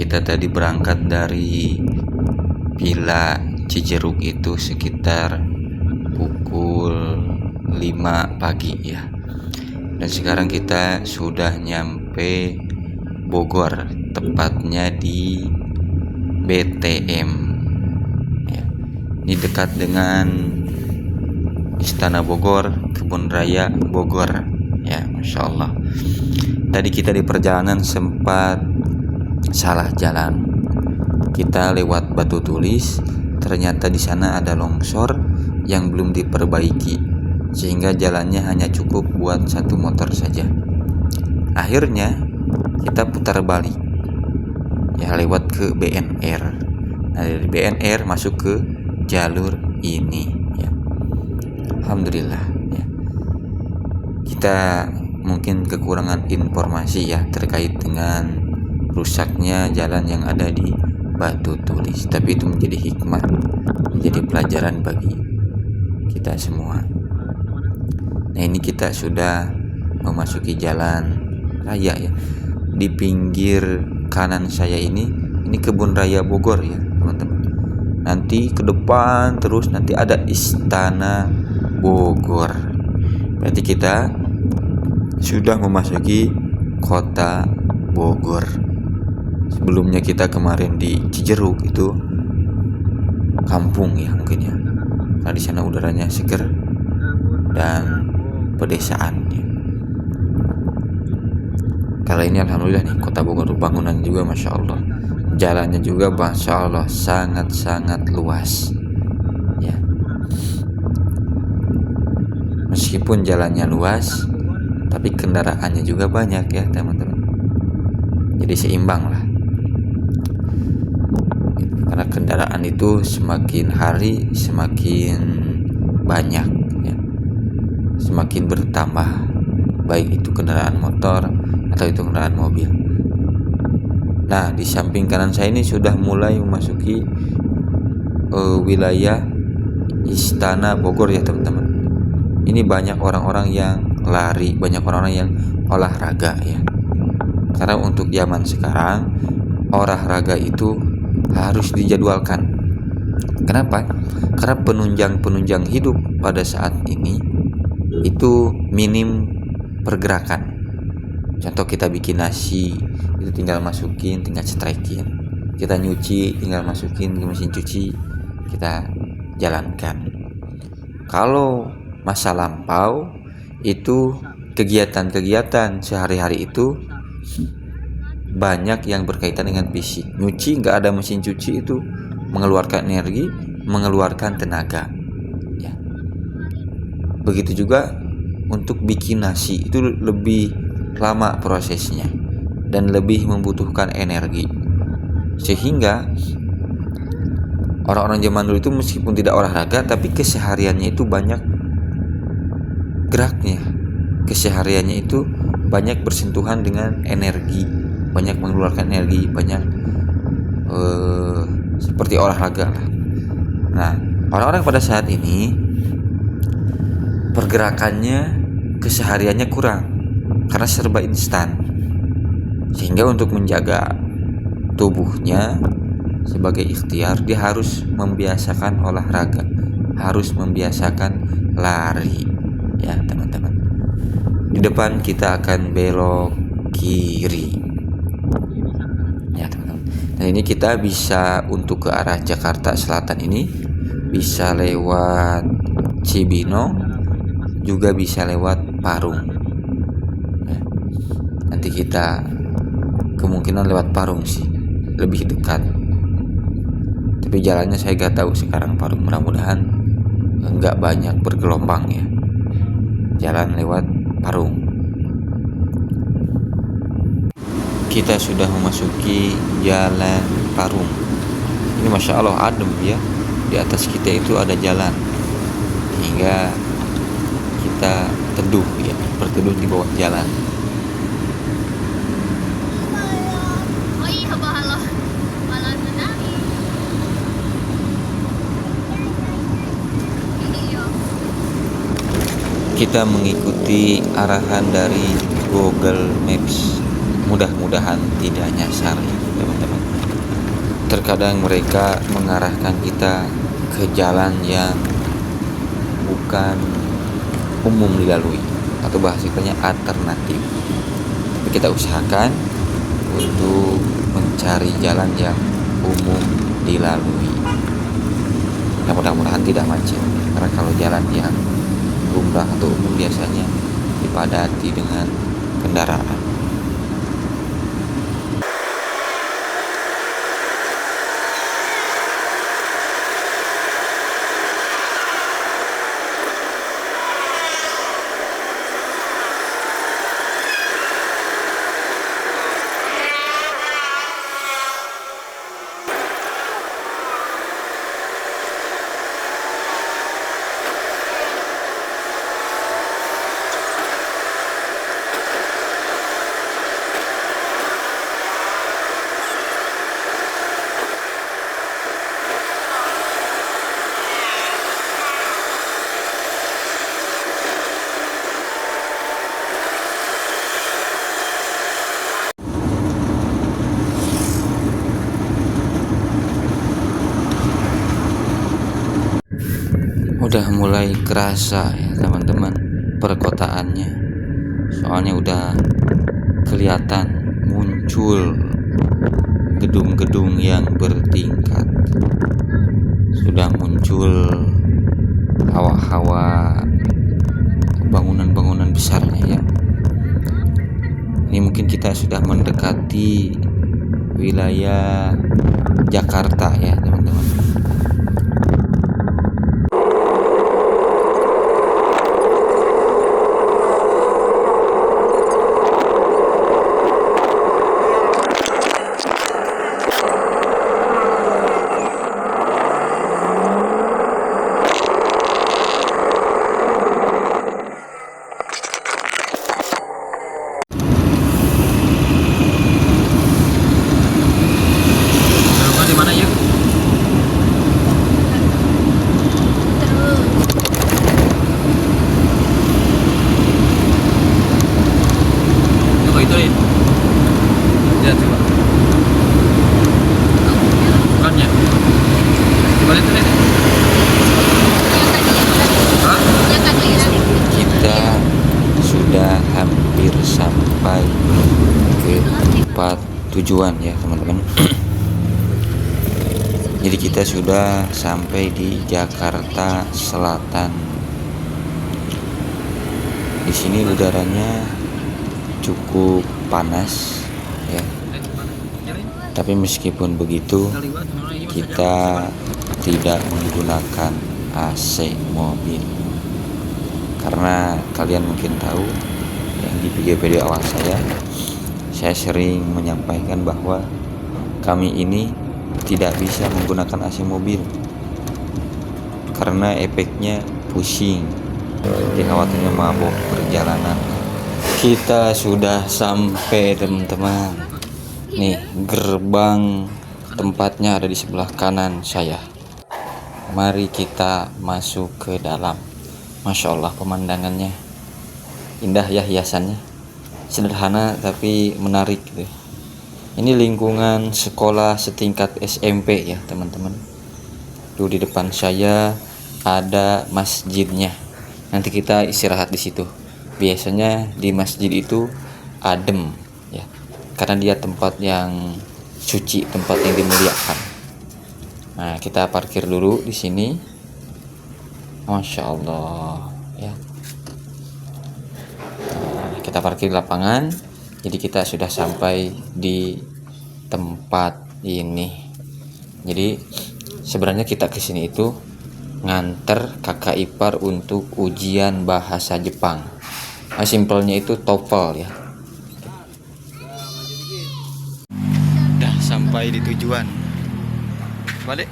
Kita tadi berangkat dari Villa Cijeruk itu sekitar pukul 5 pagi ya. Dan sekarang kita sudah nyampe Bogor, tepatnya di BTM ya. Ini dekat dengan Istana Bogor, Kebun Raya Bogor ya, Masya Allah. Tadi kita di perjalanan sempat salah jalan. Kita lewat Batu Tulis, ternyata di sana ada longsor yang belum diperbaiki, sehingga jalannya hanya cukup buat satu motor saja. Akhirnya kita putar balik ya, lewat ke BNR. Nah, dari BNR masuk ke jalur ini ya. Alhamdulillah ya. Kita mungkin kekurangan informasi ya terkait dengan rusaknya jalan yang ada di Batu Tulis, tapi itu menjadi hikmah, menjadi pelajaran bagi kita semua. Nah, ini kita sudah memasuki jalan raya ya. Di pinggir kanan saya ini Kebun Raya Bogor ya teman-teman. Nanti ke depan terus nanti ada Istana Bogor. Berarti kita sudah memasuki kota Bogor. Sebelumnya kita kemarin di Cijeruk itu kampung ya mungkin ya, karena di sana udaranya seger dan pedesaan ya. Kali ini alhamdulillah nih kota Bogor, bangunan juga Masya Allah, jalannya juga Masya Allah sangat-sangat luas ya. Meskipun jalannya luas, tapi kendaraannya juga banyak ya teman-teman. Jadi seimbang lah. Karena kendaraan itu semakin hari semakin banyak ya, semakin bertambah, baik itu kendaraan motor atau itu kendaraan mobil. Nah, di samping kanan saya ini sudah mulai memasuki wilayah Istana Bogor ya teman-teman. Ini banyak orang-orang yang lari, banyak orang-orang yang olahraga ya. Karena untuk zaman sekarang olahraga itu harus dijadwalkan. Kenapa? Karena penunjang hidup pada saat ini itu minim pergerakan. Contoh kita bikin nasi itu tinggal masukin, tinggal cetrekin. Kita nyuci tinggal masukin ke mesin cuci, kita jalankan. Kalau masa lampau itu kegiatan-kegiatan sehari-hari itu banyak yang berkaitan dengan fisik. Nyuci nggak ada mesin cuci itu mengeluarkan energi, mengeluarkan tenaga ya. Begitu juga untuk bikin nasi itu lebih lama prosesnya dan lebih membutuhkan energi, sehingga orang-orang zaman dulu itu meskipun tidak olahraga tapi kesehariannya itu banyak geraknya, kesehariannya itu banyak bersentuhan dengan energi, banyak mengeluarkan energi, banyak seperti olahraga lah. Nah, orang-orang pada saat ini pergerakannya, kesehariannya kurang karena serba instan, sehingga untuk menjaga tubuhnya sebagai ikhtiar dia harus membiasakan olahraga, harus membiasakan lari ya teman-teman. Di depan kita akan belok kiri ya teman-teman. Nah, ini kita bisa untuk ke arah Jakarta Selatan ini bisa lewat Cibinong, juga bisa lewat Parung ya. Nanti kita kemungkinan lewat Parung sih, lebih dekat, tapi jalannya saya gak tahu sekarang Parung. Mudah-mudahan enggak banyak bergelombang ya jalan lewat Parung. Kita sudah memasuki jalan Parung. Ini Masya Allah adem ya. Di atas kita itu ada jalan, hingga kita teduh ya, berteduh di bawah jalan. Kita mengikuti arahan dari Google Maps. Mudah-mudahan tidak nyasar ya teman-teman. terkadang mereka mengarahkan kita ke jalan yang bukan umum dilalui, atau bahasanya alternatif. Tapi kita usahakan untuk mencari jalan yang umum dilalui. Ya, mudah-mudahan tidak macet, karena kalau jalan yang lumrah atau umum biasanya dipadati dengan kendaraan. Udah mulai kerasa ya teman-teman perkotaannya, soalnya udah kelihatan muncul gedung-gedung yang bertingkat, sudah muncul hawa-hawa bangunan-bangunan besarnya ya. Ini mungkin kita sudah mendekati wilayah Jakarta ya teman-teman. Kita sudah hampir sampai ke tempat tujuan ya teman-teman. Jadi kita sudah sampai di Jakarta Selatan. Di sini udaranya cukup panas ya. Tapi meskipun begitu, kita tidak menggunakan AC mobil, karena kalian mungkin tahu yang di video-video awal saya sering menyampaikan bahwa kami ini tidak bisa menggunakan AC mobil karena efeknya pusing, jadi khawatirnya mabuk perjalanan. Kita sudah sampai teman-teman. Nih gerbang tempatnya ada di sebelah kanan saya. Mari kita masuk ke dalam. Masya Allah pemandangannya indah ya, hiasannya sederhana tapi menarik gitu. Ini lingkungan sekolah setingkat SMP ya teman-teman. Tuh di depan saya ada masjidnya. Nanti kita istirahat di situ. Biasanya di masjid itu adem ya, karena dia tempat yang suci, tempat yang dimuliakan. Nah, kita parkir dulu di sini. Masya Allah ya. Nah, kita parkir di lapangan. Jadi kita sudah sampai di tempat ini. Jadi sebenarnya kita kesini itu nganter kakak ipar untuk ujian bahasa Jepang. Nah, simpelnya itu TOEFL ya. Udah sampai di tujuan. Balik.